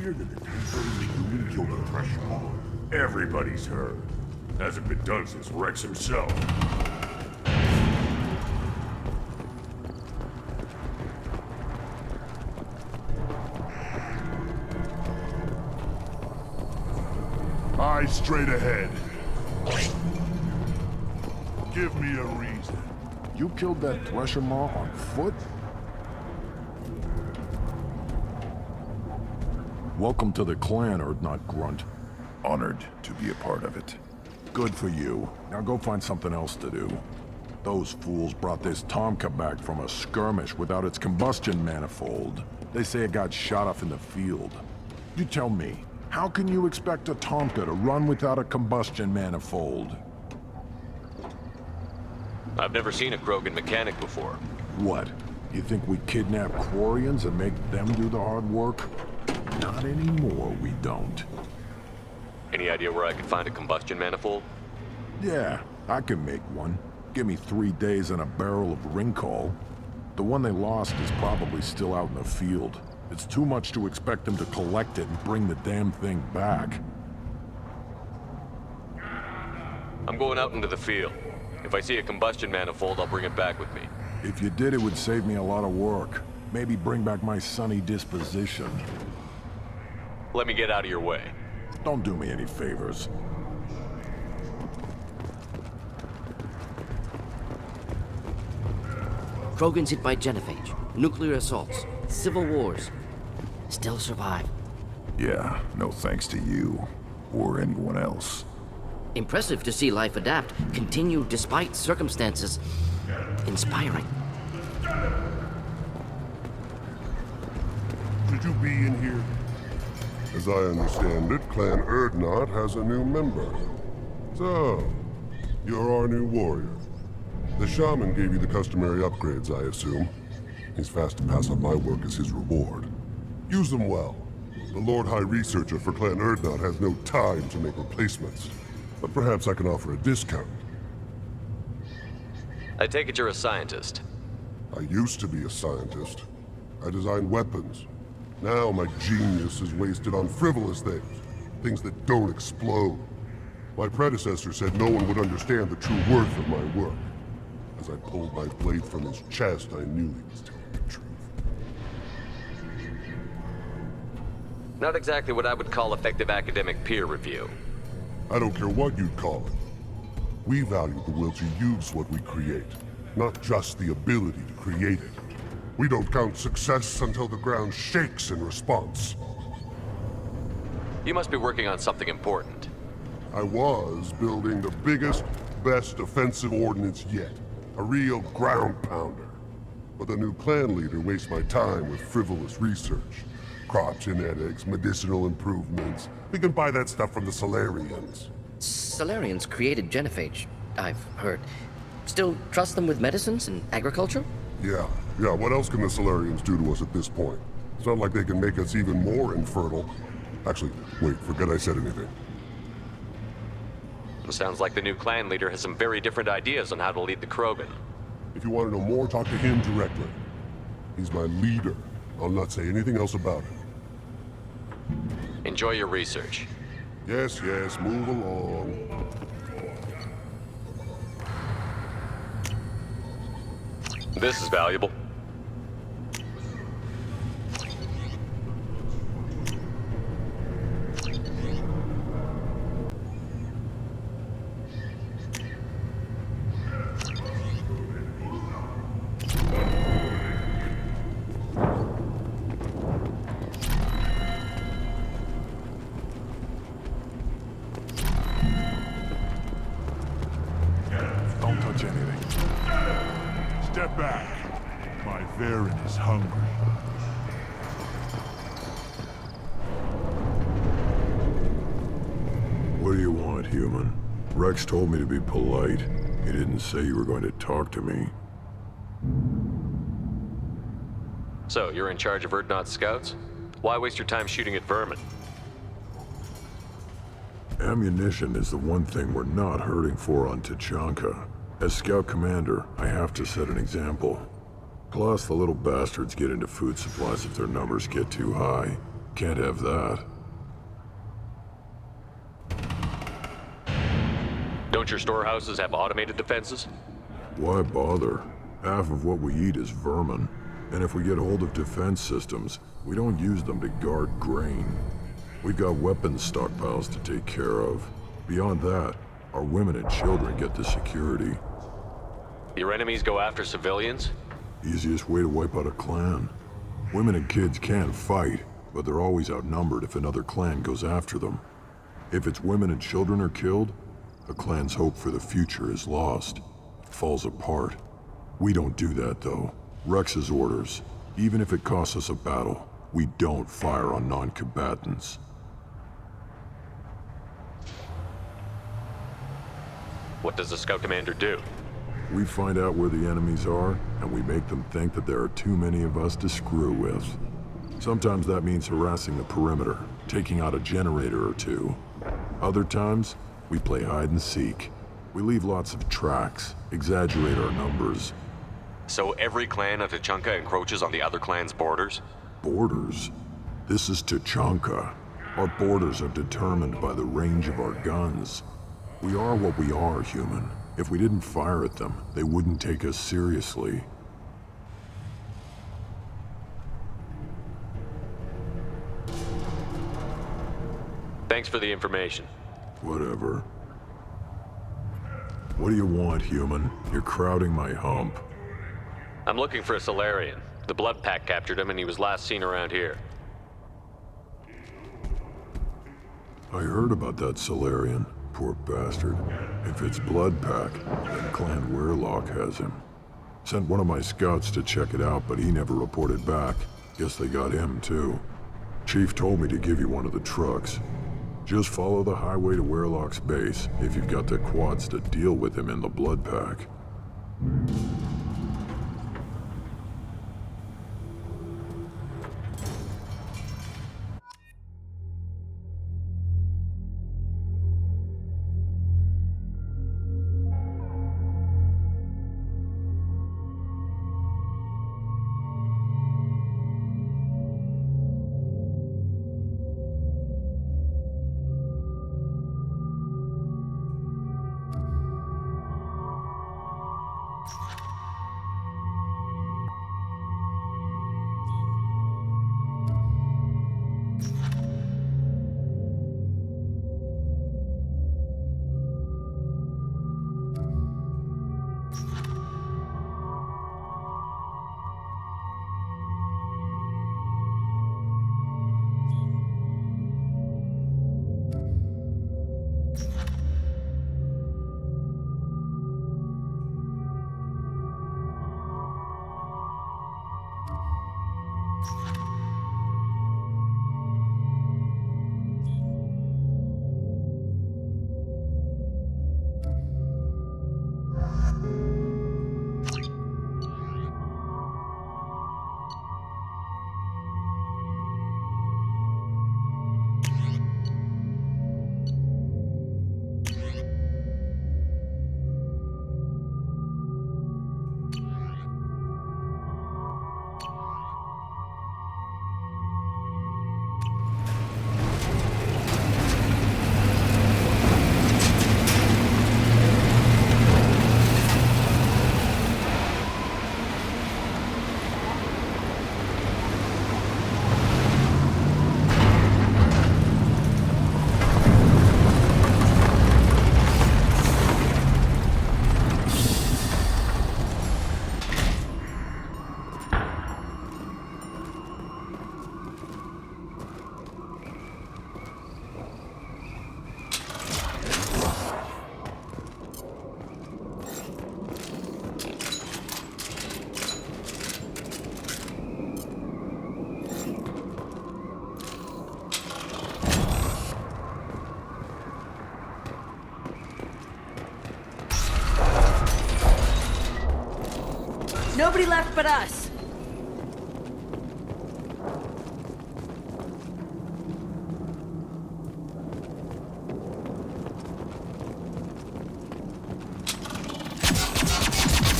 hear that the temporary human killed a Thresher? Everybody's heard. Hasn't been done since Rex himself. Eyes straight ahead. Give me a reason. You killed that Thresher Maw on foot? Welcome to the clan, Urdnot Grunt. Honored to be a part of it. Good for you. Now go find something else to do. Those fools brought this Tomka back from a skirmish without its combustion manifold. They say it got shot off in the field. You tell me, how can you expect a Tomka to run without a combustion manifold? I've never seen a Krogan mechanic before. What? You think we kidnap Quarians and make them do the hard work? Not anymore, we don't. Any idea where I could find a combustion manifold? Yeah, I can make one. Give me 3 days and a barrel of Ringcall. The one they lost is probably still out in the field. It's too much to expect them to collect it and bring the damn thing back. I'm going out into the field. If I see a combustion manifold, I'll bring it back with me. If you did, it would save me a lot of work. Maybe bring back my sunny disposition. Let me get out of your way. Don't do me any favors. Krogans hit by genophage, nuclear assaults, civil wars. Still survive. Yeah, no thanks to you. Or anyone else. Impressive to see life adapt, continue despite circumstances. Inspiring. Should you be in here? As I understand it, Clan Urdnot has a new member. So, you're our new warrior. The shaman gave you the customary upgrades, I assume. He's fast to pass on my work as his reward. Use them well. The Lord High Researcher for Clan Urdnot has no time to make replacements. But perhaps I can offer a discount. I take it you're a scientist. I used to be a scientist. I designed weapons. Now my genius is wasted on frivolous things. Things that don't explode. My predecessor said no one would understand the true worth of my work. As I pulled my blade from his chest, I knew he was telling the truth. Not exactly what I would call effective academic peer review. I don't care what you'd call it. We value the will to use what we create, not just the ability to create it. We don't count success until the ground shakes in response. You must be working on something important. I was building the biggest, best offensive ordnance yet. A real ground pounder. But the new clan leader wastes my time with frivolous research. Crop genetics, medicinal improvements. We can buy that stuff from the Solarians. Solarians created genophage, I've heard. Still trust them with medicines and agriculture? Yeah, what else can the Solarians do to us at this point? It's not like they can make us even more infertile. Actually, wait, forget I said anything. Sounds like the new clan leader has some very different ideas on how to lead the Krogan. If you want to know more, talk to him directly. He's my leader. I'll not say anything else about it. Enjoy your research. Yes, move along. This is valuable. Don't touch anything. Step back. My Varen is hungry. What do you want, human? Rex told me to be polite. He didn't say you were going to talk to me. So, you're in charge of Urdnot's scouts? Why waste your time shooting at vermin? Ammunition is the one thing we're not hurting for on Tachanka. As scout commander, I have to set an example. Plus, the little bastards get into food supplies if their numbers get too high. Can't have that. Don't your storehouses have automated defenses? Why bother? Half of what we eat is vermin. And if we get hold of defense systems, we don't use them to guard grain. We've got weapons stockpiles to take care of. Beyond that, our women and children get the security. Your enemies go after civilians? Easiest way to wipe out a clan. Women and kids can fight, but they're always outnumbered if another clan goes after them. If its women and children are killed, a clan's hope for the future is lost. Falls apart. We don't do that, though. Rex's orders. Even if it costs us a battle, we don't fire on non-combatants. What does the scout commander do? We find out where the enemies are, and we make them think that there are too many of us to screw with. Sometimes that means harassing the perimeter, taking out a generator or two. Other times, we play hide and seek. We leave lots of tracks, exaggerate our numbers. So every clan of Tachanka encroaches on the other clan's borders? Borders? This is Tachanka. Our borders are determined by the range of our guns. We are what we are, human. If we didn't fire at them, they wouldn't take us seriously. Thanks for the information. Whatever. What do you want, human? You're crowding my hump. I'm looking for a Solarian. The blood pack captured him and he was last seen around here. I heard about that Solarian. Poor bastard. If it's blood pack, then Clan Weirlock has him. Sent one of my scouts to check it out, but he never reported back. Guess they got him, too. Chief told me to give you one of the trucks. Just follow the highway to Weirlock's base if you've got the quads to deal with him in the blood pack. Nobody left but us.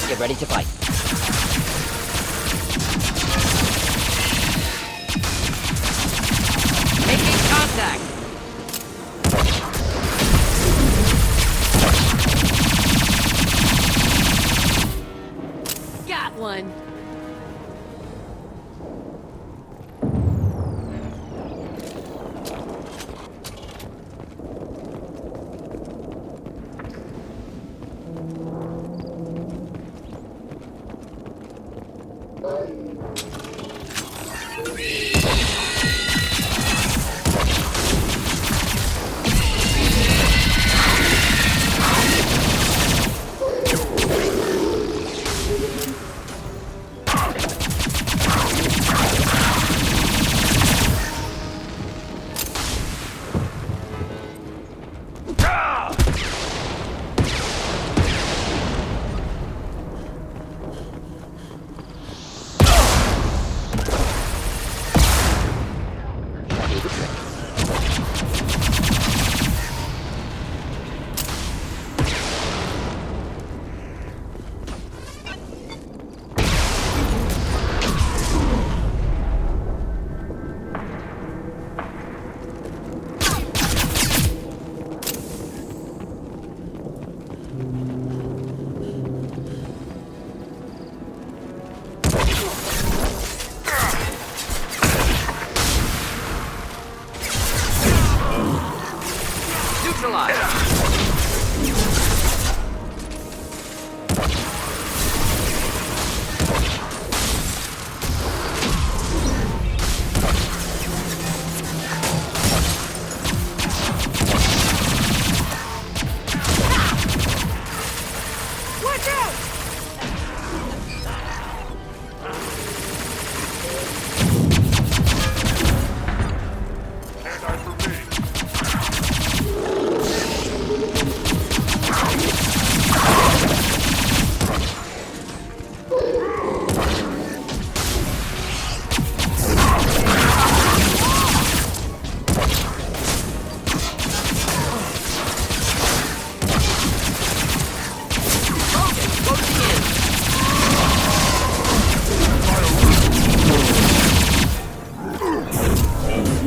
Get ready to fight.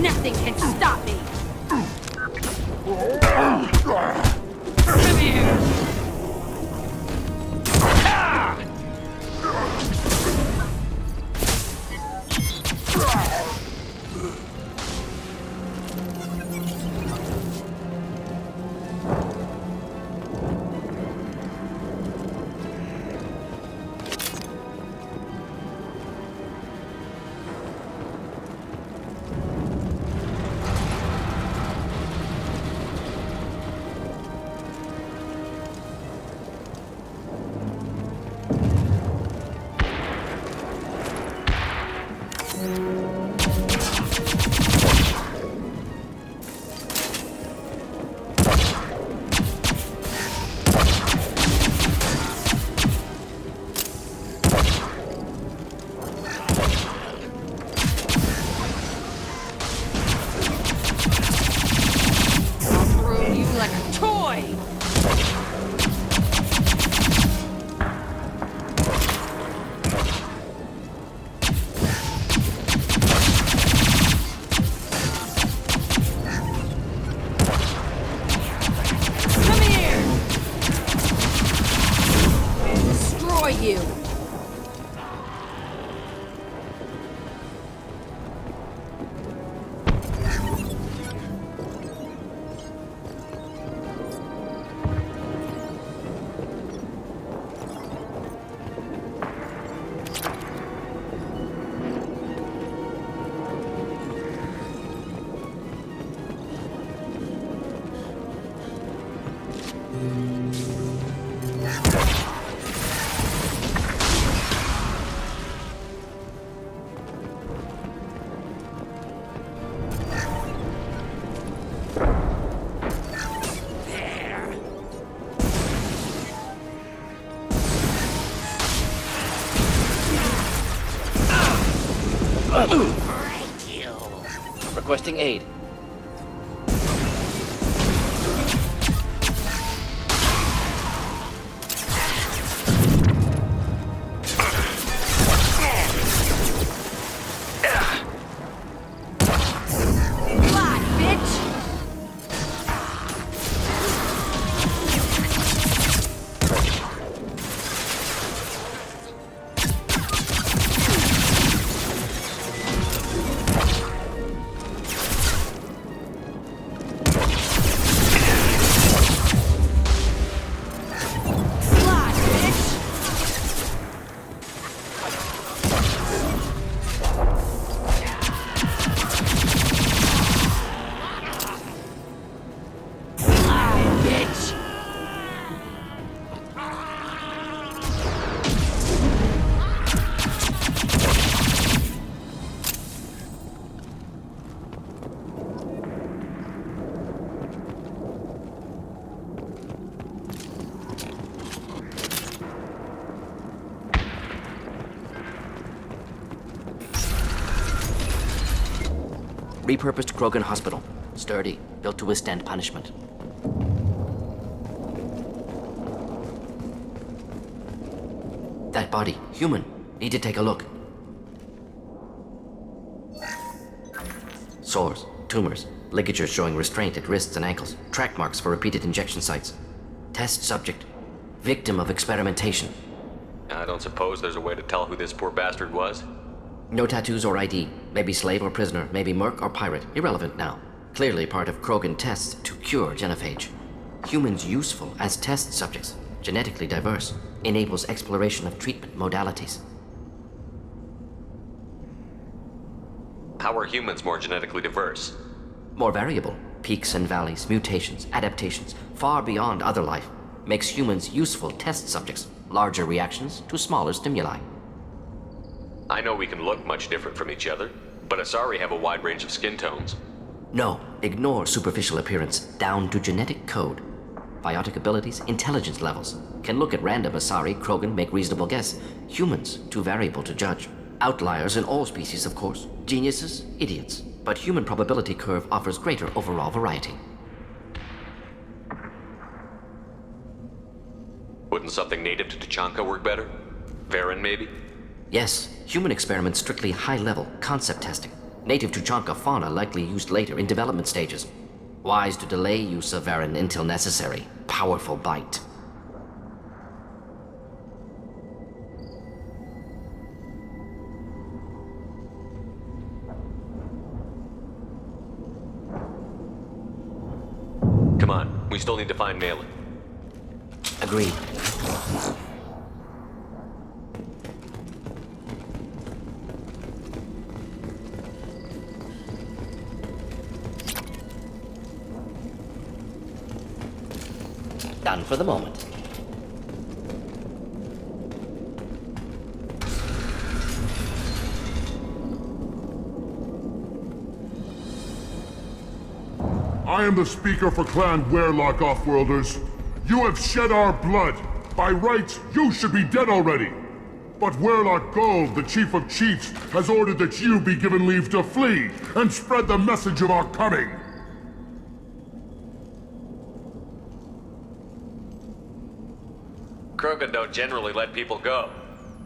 Nothing can stop me! Come here! You. Requesting aid. Repurposed Krogan Hospital. Sturdy, built to withstand punishment. That body, human. Need to take a look. Sores, tumors, ligatures showing restraint at wrists and ankles, track marks for repeated injection sites. Test subject, victim of experimentation. I don't suppose there's a way to tell who this poor bastard was? No tattoos or ID. Maybe slave or prisoner, maybe merc or pirate. Irrelevant now. Clearly part of Krogan tests to cure genophage. Humans useful as test subjects, genetically diverse, enables exploration of treatment modalities. How are humans more genetically diverse? More variable, peaks and valleys, mutations, adaptations, far beyond other life, makes humans useful test subjects, larger reactions to smaller stimuli. I know we can look much different from each other, but Asari have a wide range of skin tones. No, ignore superficial appearance, down to genetic code. Biotic abilities, intelligence levels. Can look at random Asari, Krogan, make reasonable guess. Humans, too variable to judge. Outliers in all species, of course. Geniuses, idiots. But human probability curve offers greater overall variety. Wouldn't something native to Tachanka work better? Varen, maybe? Yes, human experiments strictly high-level, concept testing. Native Tuchanka fauna likely used later in development stages. Wise to delay use of Varen until necessary. Powerful bite. Come on, we still need to find Malin. Agreed. Done for the moment. I am the speaker for Clan Werelock, Offworlders. You have shed our blood. By rights, you should be dead already. But Werelock Gold, the Chief of Chiefs, has ordered that you be given leave to flee and spread the message of our coming. Krogan don't generally let people go.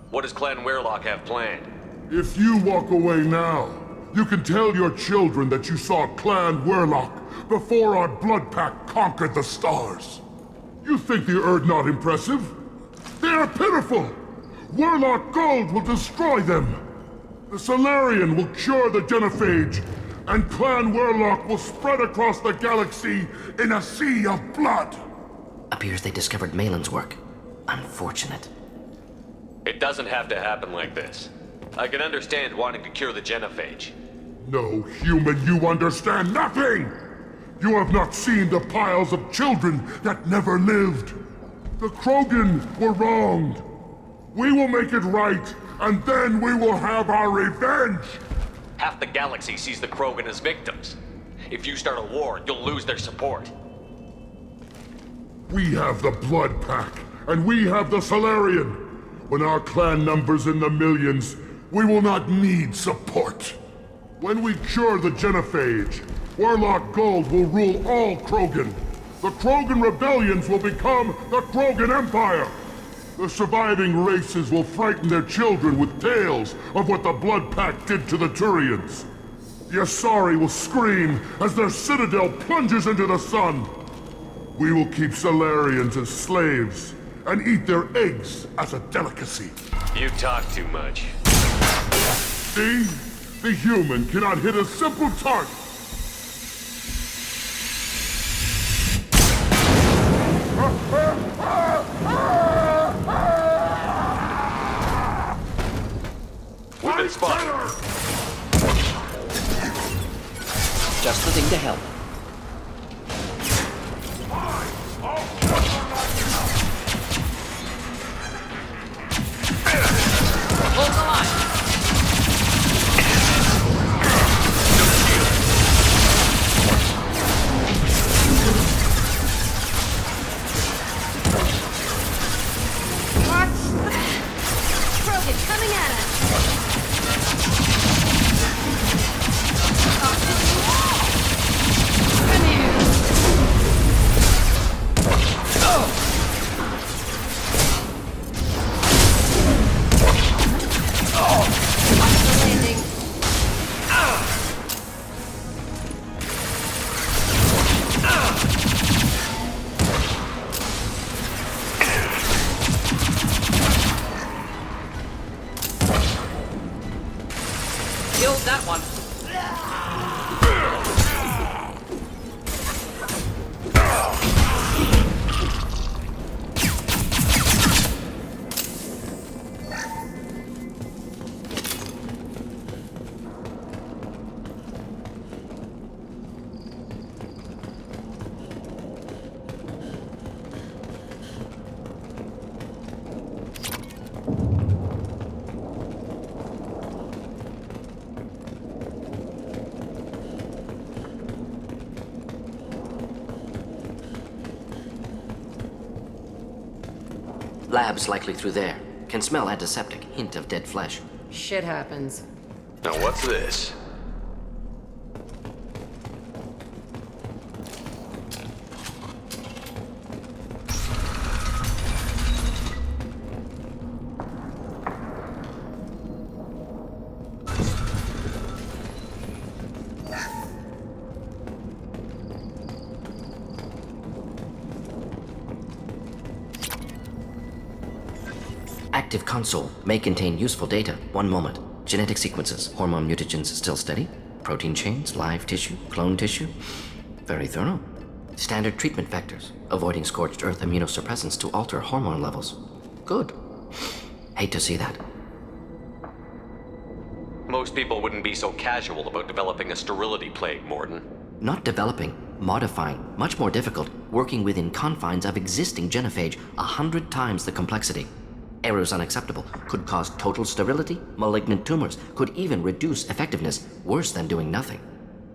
What does Clan Werelock have planned? If you walk away now, you can tell your children that you saw Clan Werelock before our blood pact conquered the stars. You think the Erd not impressive? They are pitiful! Werelock Gold will destroy them! The Solarian will cure the genophage, and Clan Werelock will spread across the galaxy in a sea of blood! Appears they discovered Malin's work. Unfortunate. It doesn't have to happen like this. I can understand wanting to cure the genophage. No, human, you understand nothing! You have not seen the piles of children that never lived. The Krogan were wronged. We will make it right, and then we will have our revenge! Half the galaxy sees the Krogan as victims. If you start a war, you'll lose their support. We have the Blood Pack, and we have the Solarian. When our clan numbers in the millions, we will not need support. When we cure the genophage, Werelock Gold will rule all Krogan. The Krogan rebellions will become the Krogan Empire. The surviving races will frighten their children with tales of what the Blood Pact did to the Turians. The Asari will scream as their citadel plunges into the sun. We will keep Solarians as slaves and eat their eggs as a delicacy. You talk too much. See? The human cannot hit a simple target. We've been spotted. Just the thing to help. Hold the line. Krogan coming at us. Lab's likely through there. Can smell antiseptic, hint of dead flesh. Shit happens. Now what's this? Active console may contain useful data. One moment. Genetic sequences, hormone mutagens still steady. Protein chains, live tissue, clone tissue. Very thorough. Standard treatment vectors, avoiding scorched earth immunosuppressants to alter hormone levels. Good. Hate to see that. Most people wouldn't be so casual about developing a sterility plague, Mordin. Not developing, modifying, much more difficult, working within confines of existing genophage, 100 times the complexity. Errors unacceptable, could cause total sterility, malignant tumors, could even reduce effectiveness, worse than doing nothing.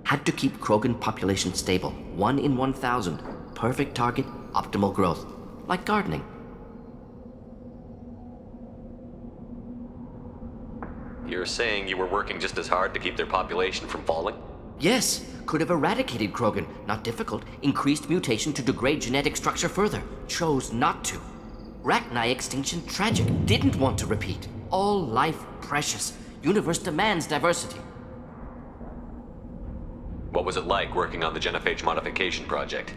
Had to keep Krogan population stable, 1 in 1,000, perfect target, optimal growth, like gardening. You're saying you were working just as hard to keep their population from falling? Yes, could have eradicated Krogan, not difficult, increased mutation to degrade genetic structure further, chose not to. Rachni extinction tragic, didn't want to repeat. All life precious, universe demands diversity. What was it like working on the genophage modification project?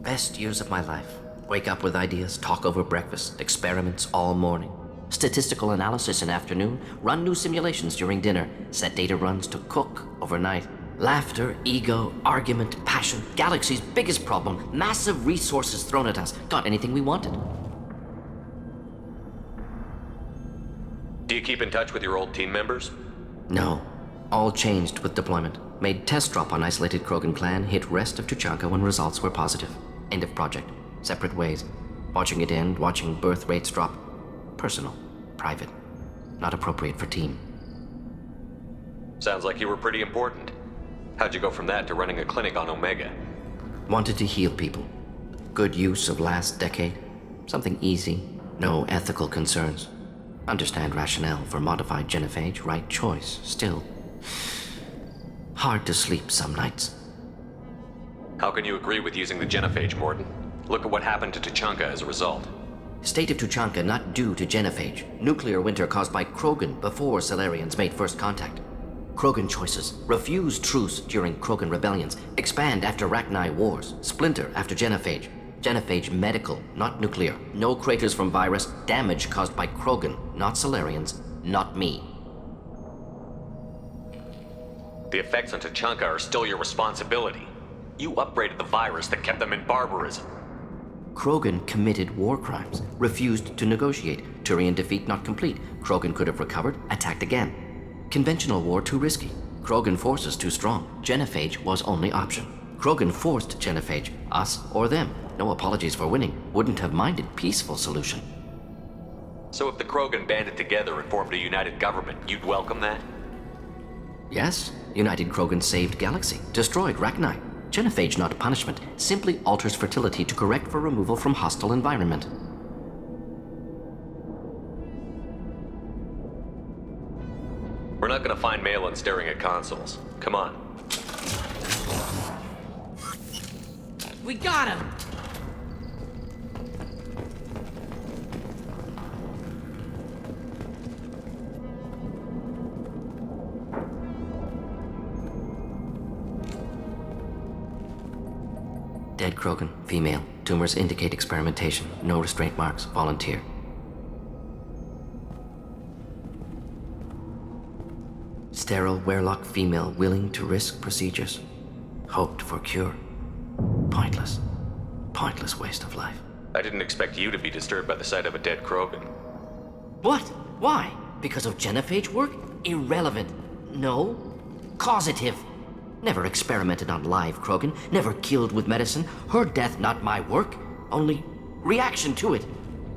Best years of my life. Wake up with ideas, talk over breakfast, experiments all morning. Statistical analysis in afternoon, run new simulations during dinner, set data runs to cook overnight. Laughter, ego, argument, passion, galaxy's biggest problem, massive resources thrown at us. Got anything we wanted. Do you keep in touch with your old team members? No. All changed with deployment. Made test drop on isolated Krogan clan, hit rest of Tuchanka when results were positive. End of project. Separate ways. Watching it end, watching birth rates drop. Personal. Private. Not appropriate for team. Sounds like you were pretty important. How'd you go from that to running a clinic on Omega? Wanted to heal people. Good use of last decade. Something easy. No ethical concerns. Understand rationale for modified genophage, right choice. Still. Hard to sleep some nights. How can you agree with using the genophage, Mordin? Look at what happened to Tuchanka as a result. State of Tuchanka not due to genophage. Nuclear winter caused by Krogan before Salarians made first contact. Krogan choices. Refuse truce during Krogan rebellions. Expand after Rachni wars. Splinter after genophage. Genophage medical, not nuclear. No craters from virus. Damage caused by Krogan, not Salarians, not me. The effects on Tuchanka are still your responsibility. You upgraded the virus that kept them in barbarism. Krogan committed war crimes. Refused to negotiate. Turian defeat not complete. Krogan could have recovered, attacked again. Conventional war too risky. Krogan forces too strong. Genophage was only option. Krogan forced genophage, us or them. No apologies for winning. Wouldn't have minded peaceful solution. So if the Krogan banded together and formed a united government, you'd welcome that? Yes, United Krogan saved Galaxy, destroyed Rachni. Genophage not punishment, simply alters fertility to correct for removal from hostile environment. We're not gonna find Malin staring at consoles. Come on. We got him! Dead Krogan, female. Tumors indicate experimentation. No restraint marks. Volunteer. Sterile Werelock female willing to risk procedures. Hoped for cure. Pointless. Pointless waste of life. I didn't expect you to be disturbed by the sight of a dead Krogan. What? Why? Because of genophage work? Irrelevant. No. Causative. Never experimented on live Krogan. Never killed with medicine. Her death not my work. Only reaction to it.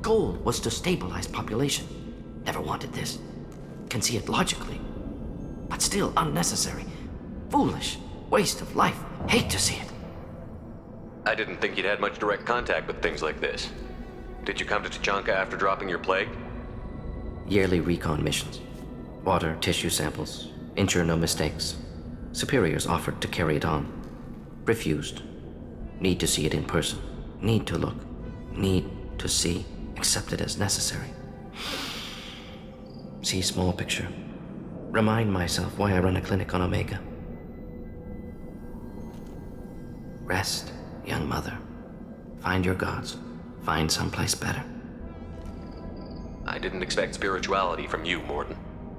Goal was to stabilize population. Never wanted this. Can see it logically. But still unnecessary. Foolish. Waste of life. Hate to see it. I didn't think you'd had much direct contact with things like this. Did you come to Tachanka after dropping your plague? Yearly recon missions. Water, tissue samples. Ensure no mistakes. Superiors offered to carry it on. Refused. Need to see it in person. Need to look. Need to see. Accepted as necessary. See small picture. Remind myself why I run a clinic on Omega. Rest, young mother. Find your gods. Find someplace better. I didn't expect spirituality from you, Mordin.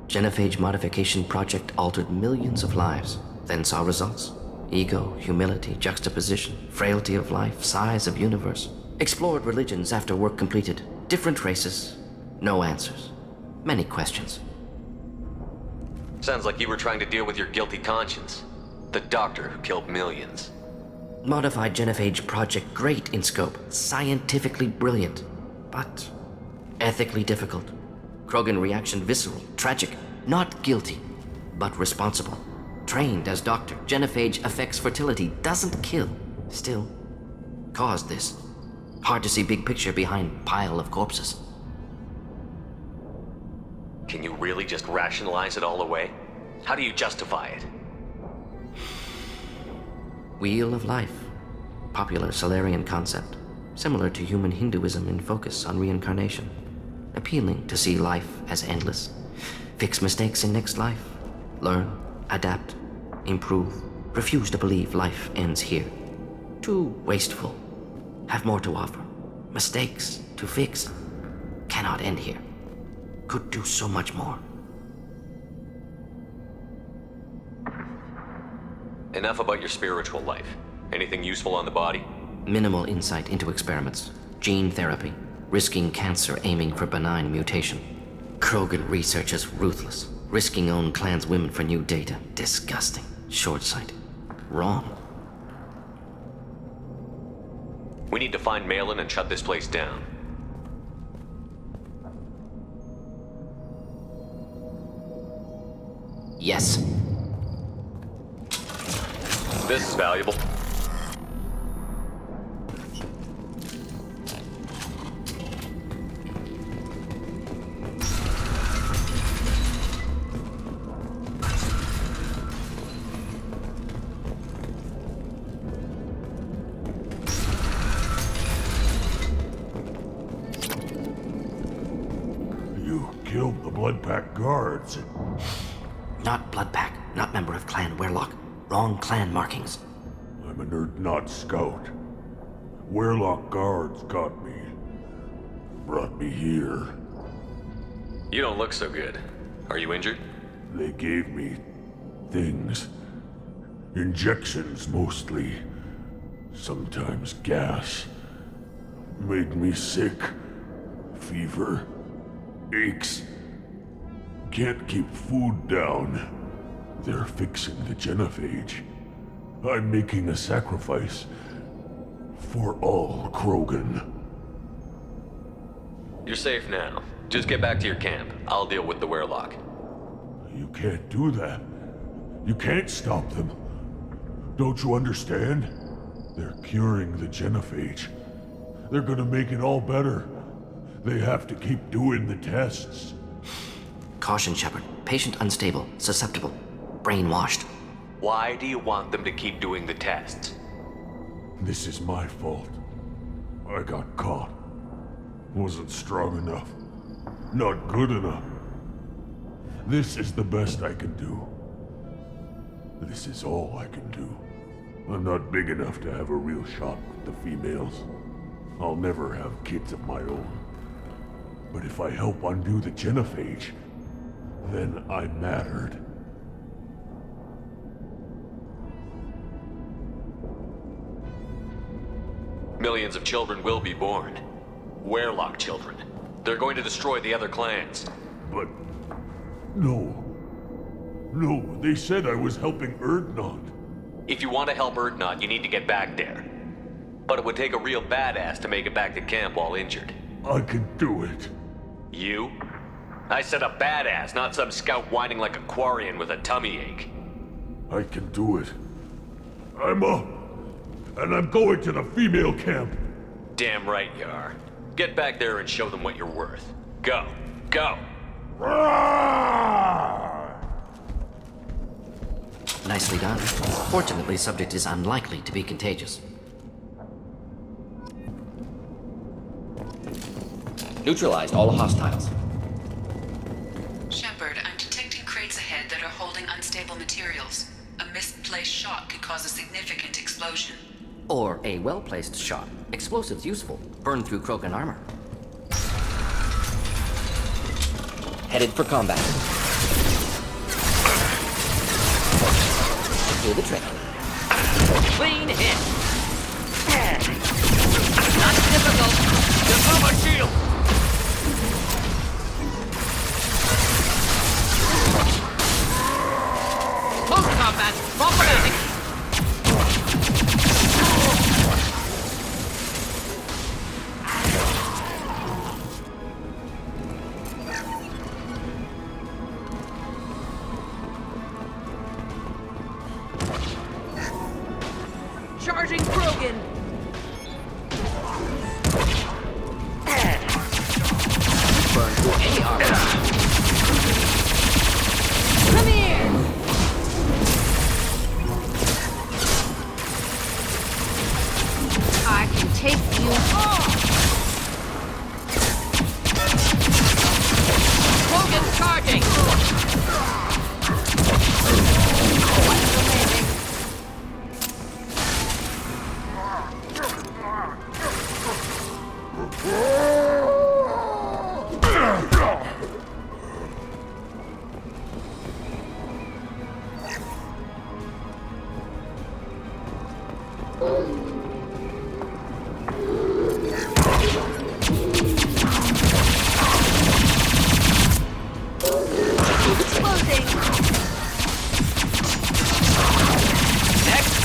Genophage modification project altered millions of lives, then saw results. Ego, humility, juxtaposition, frailty of life, size of universe. Explored religions after work completed. Different races. No answers. Many questions. Sounds like you were trying to deal with your guilty conscience. The doctor who killed millions. Modified genophage project great in scope. Scientifically brilliant. But ethically difficult. Krogan reaction visceral, tragic. Not guilty, but responsible. Trained as doctor. Genophage affects fertility, doesn't kill. Still, caused this. Hard to see big picture behind pile of corpses. Can you really just rationalize it all away? How do you justify it? Wheel of life. Popular Solarian concept. Similar to human Hinduism in focus on reincarnation. Appealing to see life as endless. Fix mistakes in next life. Learn, adapt, improve. Refuse to believe life ends here. Too wasteful. Have more to offer. Mistakes to fix. Cannot end here. Could do so much more. Enough about your spiritual life. Anything useful on the body? Minimal insight into experiments. Gene therapy. Risking cancer aiming for benign mutation. Krogan research is ruthless. Risking own clan's women for new data. Disgusting. Short-sighted. Wrong. We need to find Malin and shut this place down. Yes. This is valuable. You killed the Blood Pack guards. Not Bloodpack. Not member of Clan Werlock. Wrong clan markings. I'm a nerd not scout. Werlock guards got me. Brought me here. You don't look so good. Are you injured? They gave me things. Injections mostly. Sometimes gas. Made me sick. Fever. Aches. Can't keep food down. They're fixing the genophage. I'm making a sacrifice. For all Krogan. You're safe now. Just get back to your camp. I'll deal with the Werlock. You can't do that. You can't stop them. Don't you understand? They're curing the genophage. They're gonna make it all better. They have to keep doing the tests. Caution, Shepard. Patient unstable. Susceptible. Brainwashed. Why do you want them to keep doing the tests? This is my fault. I got caught. Wasn't strong enough. Not good enough. This is the best I can do. This is all I can do. I'm not big enough to have a real shot with the females. I'll never have kids of my own. But if I help undo the genophage, then I mattered. Millions of children will be born. Werlock children. They're going to destroy the other clans. But... no. No, they said I was helping Erdnot. If you want to help Erdnot, you need to get back there. But it would take a real badass to make it back to camp while injured. I can do it. You? I said a badass, not some scout whining like a Quarian with a tummy ache. I can do it. I'm up. And I'm going to the female camp. Damn right you are. Get back there and show them what you're worth. Go. Go! Nicely done. Fortunately, subject is unlikely to be contagious. Neutralized all hostiles. Shepard, I'm detecting crates ahead that are holding unstable materials. A misplaced shot could cause a significant explosion. Or a well-placed shot. Explosives useful. Burn through Krogan armor. Headed for combat. Do the trick. Clean hit. Not difficult. Just on my shield. Close combat. Problematic. Charging Krogan! Burn through any armor. Come here! I can take you on! Krogan charging! Exploding! Next!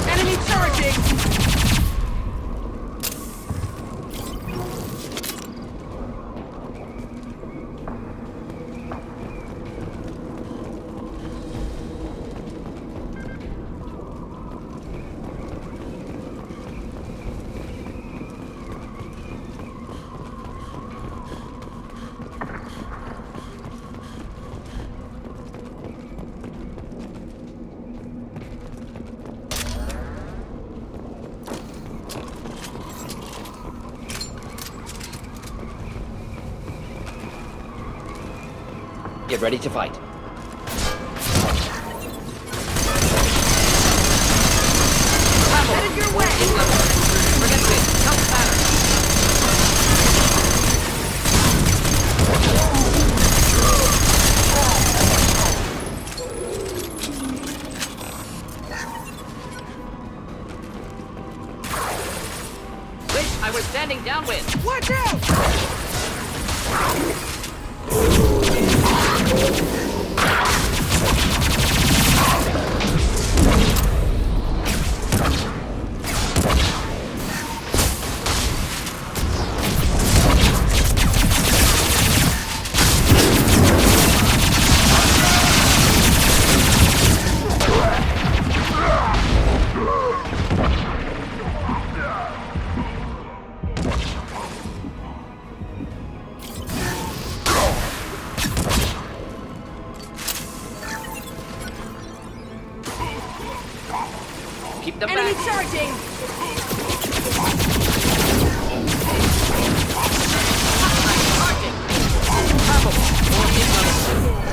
Enemy charging! Get ready to fight. Headed your way! Forget this. Don't matter. Wish I was standing downwind. Watch out! Keep them Enemy back. charging! Charging. Purple. More incoming.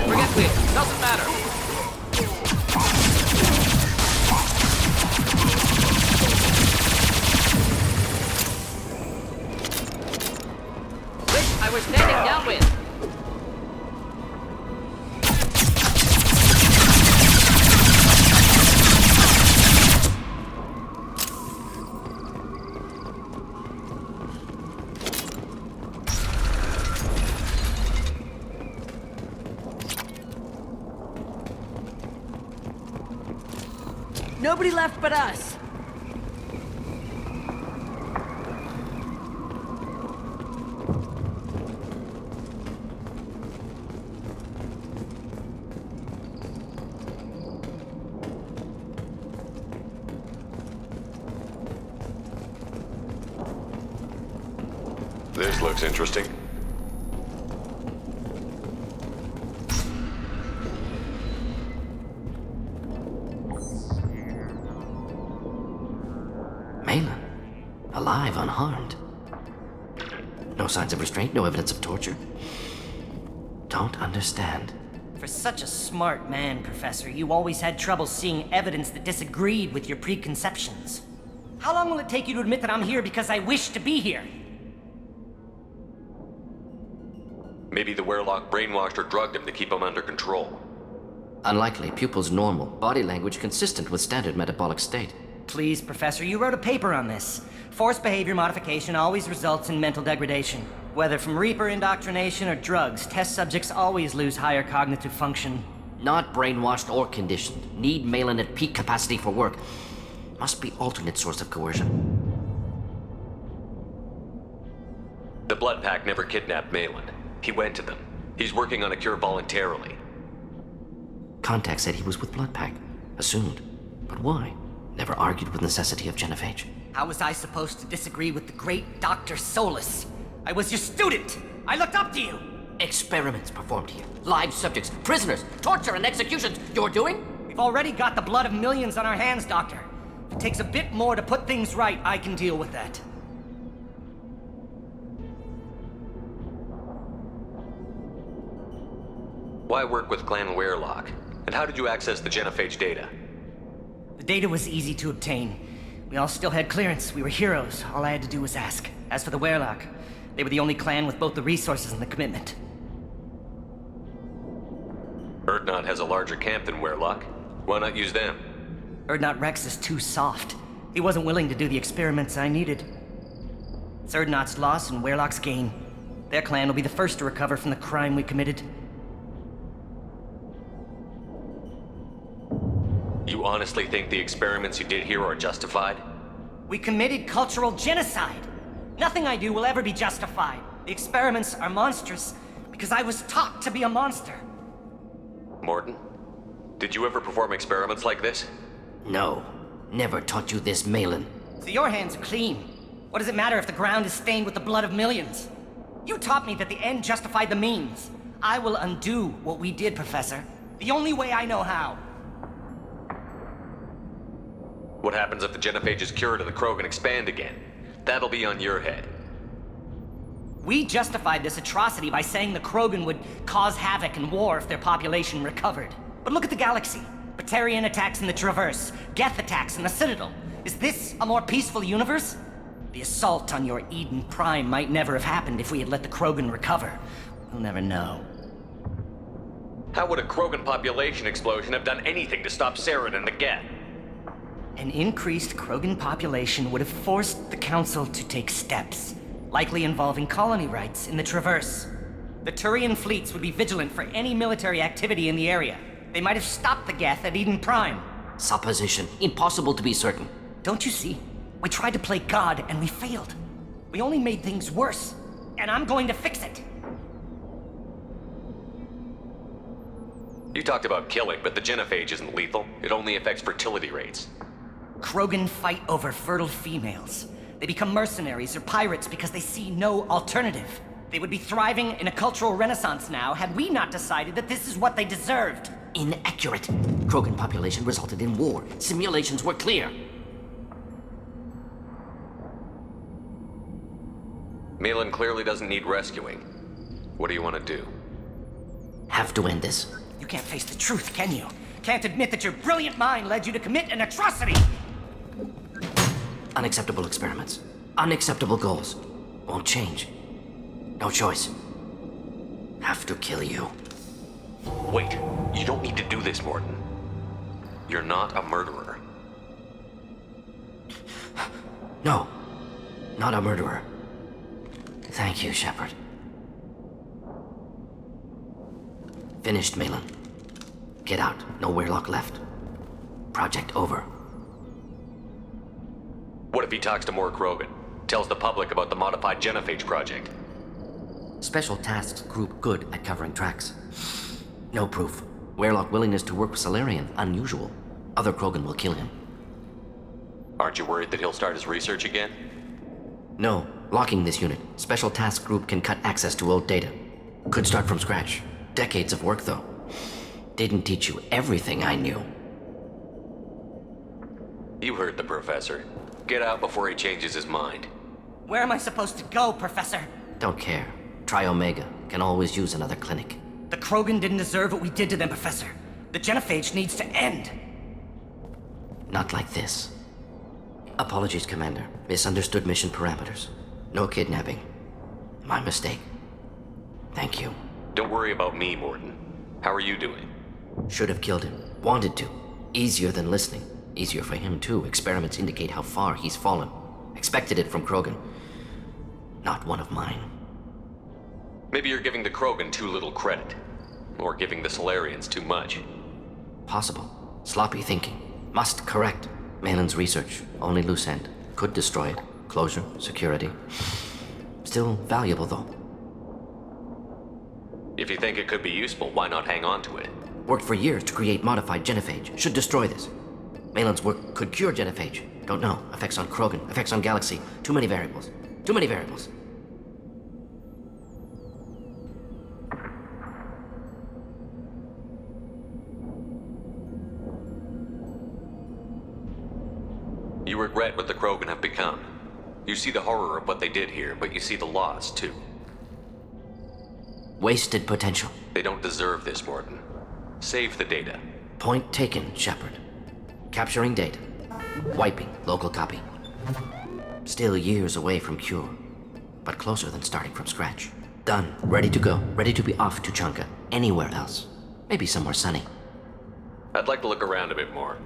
Forget this. Doesn't matter. Wish I was standing downwind. Nobody left but us. Looks interesting. Malin, alive, unharmed. No signs of restraint, no evidence of torture. Don't understand. For such a smart man, Professor, you always had trouble seeing evidence that disagreed with your preconceptions. How long will it take you to admit that I'm here because I wish to be here? Maybe the Werelock brainwashed or drugged him to keep him under control. Unlikely. Pupil's normal. Body language consistent with standard metabolic state. Please, Professor, you wrote a paper on this. Forced behavior modification always results in mental degradation. Whether from Reaper indoctrination or drugs, test subjects always lose higher cognitive function. Not brainwashed or conditioned. Need Malin at peak capacity for work. Must be alternate source of coercion. The Blood Pack never kidnapped Malin. He went to them. He's working on a cure voluntarily. Contact said he was with Blood Pack. Assumed. But why? Never argued with necessity of genophage. How was I supposed to disagree with the great Dr. Solus? I was your student! I looked up to you! Experiments performed here. Live subjects, prisoners, torture and executions. You're doing? We've already got the blood of millions on our hands, Doctor. If it takes a bit more to put things right, I can deal with that. Why work with Clan Werelock? And how did you access the genophage data? The data was easy to obtain. We all still had clearance. We were heroes. All I had to do was ask. As for the Werelock, they were the only clan with both the resources and the commitment. Erdnot has a larger camp than Werelock. Why not use them? Erdnot Rex is too soft. He wasn't willing to do the experiments I needed. It's Erdnot's loss and Werelock's gain. Their clan will be the first to recover from the crime we committed. You honestly think the experiments you did here are justified? We committed cultural genocide. Nothing I do will ever be justified. The experiments are monstrous because I was taught to be a monster. Mordin, did you ever perform experiments like this? No. Never taught you this, Malin. So your hands are clean. What does it matter if the ground is stained with the blood of millions? You taught me that the end justified the means. I will undo what we did, Professor. The only way I know how. What happens if the genophage is cured and the Krogan expand again? That'll be on your head. We justified this atrocity by saying the Krogan would cause havoc and war if their population recovered. But look at the galaxy. Batarian attacks in the Traverse, Geth attacks in the Citadel. Is this a more peaceful universe? The assault on your Eden Prime might never have happened if we had let the Krogan recover. We'll never know. How would a Krogan population explosion have done anything to stop Saren and the Geth? An increased Krogan population would have forced the Council to take steps, likely involving colony rights in the Traverse. The Turian fleets would be vigilant for any military activity in the area. They might have stopped the Geth at Eden Prime. Supposition. Impossible to be certain. Don't you see? We tried to play God and we failed. We only made things worse, and I'm going to fix it. You talked about killing, but the genophage isn't lethal. It only affects fertility rates. Krogan fight over fertile females. They become mercenaries or pirates because they see no alternative. They would be thriving in a cultural renaissance now had we not decided that this is what they deserved. Inaccurate. Krogan population resulted in war. Simulations were clear. Malin clearly doesn't need rescuing. What do you want to do? Have to end this. You can't face the truth, can you? Can't admit that your brilliant mind led you to commit an atrocity! Unacceptable experiments. Unacceptable goals. Won't change. No choice. Have to kill you. Wait, you don't need to do this, Mordin. You're not a murderer. No. Not a murderer. Thank you, Shepard. Finished, Malin. Get out. No Werelock left. Project over. What if he talks to more Krogan? Tells the public about the modified genophage project? Special Tasks Group good at covering tracks. No proof. Werelock willingness to work with Salarian, unusual. Other Krogan will kill him. Aren't you worried that he'll start his research again? No. Locking this unit, Special Task Group can cut access to old data. Could start from scratch. Decades of work, though. Didn't teach you everything I knew. You heard the professor. Get out before he changes his mind. Where am I supposed to go, Professor? Don't care. Try Omega. Can always use another clinic. The Krogan didn't deserve what we did to them, Professor. The genophage needs to end. Not like this. Apologies, Commander. Misunderstood mission parameters. No kidnapping. My mistake. Thank you. Don't worry about me, Mordin. How are you doing? Should have killed him. Wanted to. Easier than listening. Easier for him, too. Experiments indicate how far he's fallen. Expected it from Krogan. Not one of mine. Maybe you're giving the Krogan too little credit. Or giving the Solarians too much. Possible. Sloppy thinking. Must correct. Malin's research. Only loose end. Could destroy it. Closure. Security. Still valuable, though. If you think it could be useful, why not hang on to it? Worked for years to create modified genophage. Should destroy this. Malin's work could cure genophage. Don't know. Effects on Krogan. Effects on Galaxy. Too many variables. Too many variables. You regret what the Krogan have become. You see the horror of what they did here, but you see the loss, too. Wasted potential. They don't deserve this, Mordin. Save the data. Point taken, Shepard. Capturing data. Wiping local copy. Still years away from cure, but closer than starting from scratch. Done. Ready to go. Ready to be off to Chanka. Anywhere else. Maybe somewhere sunny. I'd like to look around a bit more.